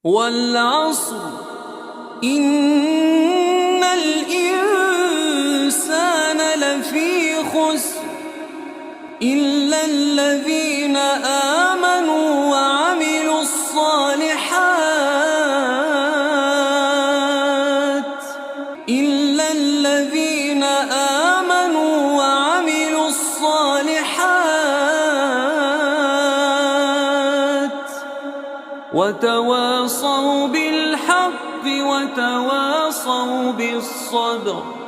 والعصر إن الإنسان لفي خسر إلا الذين آمنوا وعملوا الصالحات وتواصوا بالحق وتواصوا بالصبر.